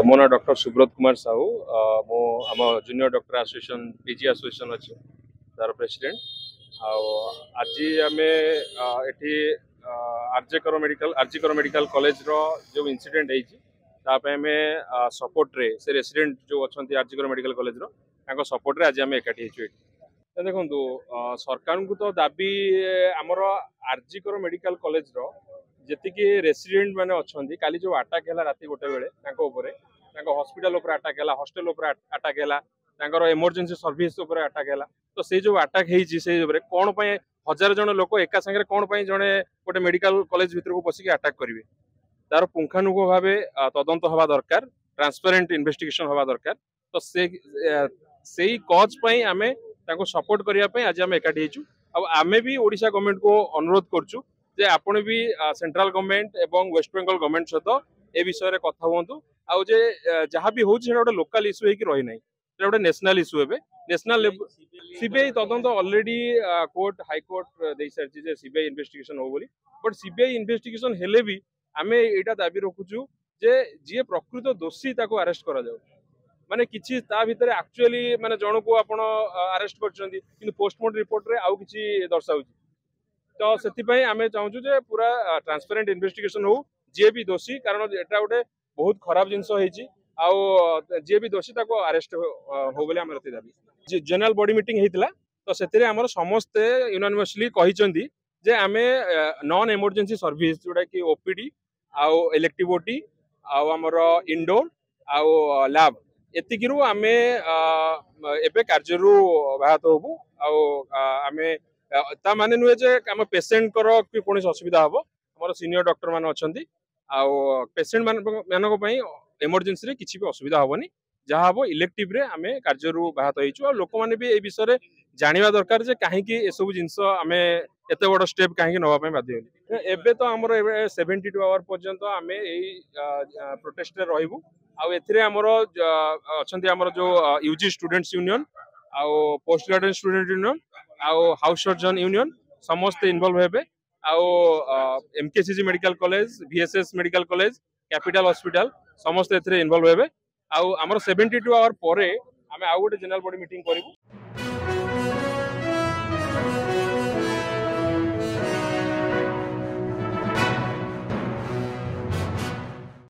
मो ना डॉक्टर सुब्रत कुमार साहू मो आम junior doctor association PG association अच्छे तार प्रेसिडेंट आज आम ये आरजीकर मेडिकल कॉलेज रो जो इंसिडेंट होता आम सपोर्ट रे से रेसिडेंट जो अच्छा आरजीकर मेडिकल कॉलेज रो सपोर्ट रे आज आम एकाठी देखो सरकार को तो दाबी आमर आरजीकर मेडिकल कॉलेज रो जी रेसिडेंट मैंने अच्छा काली जो आटाक है रात गोटे बेले हॉस्पिटल आटाक है हॉस्टल आटाक है इमरजेंसी सर्विस आटाक है तो से जो आटाक है कौन हजार जन लोक एका सागर कौन जड़े गोटे मेडिकल कॉलेज भितर को पशिक आटाक करेंगे तार पुंखानुपुंख भाव तदंत हवा दरकार ट्रांसपेरेंट इन्वेस्टिगेशन हवा दरकार तो से कज आम सपोर्ट करने आज आम एकाठी आम भी ओडिशा गवर्नमेंट को अनुरोध करुँ जे आपण भी सेंट्रल गवर्नमेंट एवं वेस्ट बेंगल गवर्नमेंट सहित ए विषय कथा हूँ आउ जे जहाँ भी हूँ गोटे लोकल इश्यू होगी रही ना गोटे नेशनल इश्यू है नेशनल सीबीआई तदंत ऑलरेडी कोर्ट हाईकोर्ट दे सारी सीबीआई इन्वेस्टिगेशन हो बोली बट सीबीआई इन्वेस्टिगेशन हेले भी आम यहाँ दाबी रखुचु जे जी प्रकृत दोषी ताको अरेस्ट करा जाऊ माने किछि ता भितर एक्चुअली माने जण को आपण अरेस्ट करछंती किंतु पोस्टमार्टम रिपोर्ट रे आउ किछि दर्शाउछि तो से आम चाहूँ जे पूरा ट्रांसपेरेंट इन्वेस्टिगेशन हो जी भी दोषी कारण एटा गोटे बहुत खराब जिनस जी भी दोषी ताको अरेस्ट हो बोले आम दाबी जनरल बॉडी मीटिंग होता तो से आम समस्ते यूनानिमसली कही जे आम नॉन इमरजेंसी सर्विस जोटा कि ओपीडी आउ इलेक्टिव ओटी आमर इंडोर आउ लैब एतिकिरु आम एबे कार्यरू बाहत होबु आम ता माने नुहे जे आम पेसेंट कि कौन असुविधा हम आम सीनियर डॉक्टर मान अच्छा पेसेंट मान इमरजेंसी रे किसी भी असुविधा हेनी जहाँ हम इलेक्टिव रे आम कार्यरू बाहत हो लोक मैंने भी विषय जाना दरकार जे कहीं एसबू जिनस आम एत बड़ स्टेप कहीं नापी बाध्य एबे तो आमर 72 आवर पर्यंत आम यही प्रोटेस्ट रे रहबू आमर अच्छा जो यूजी स्टूडेंट्स यूनियन आउ पोस्ट ग्रेजुएट स्टूडेंट यूनियन आउ हाउस सर्जन यूनियन समस्त इनवॉल्व हेबे आउ MKCG medical college VSS medical college capital hospital समस्त एथरे इनवॉल्व हेबे आउ हमर 72 आवर परे आमे आउ गोटे जनरल बॉडी मीटिंग करिवु।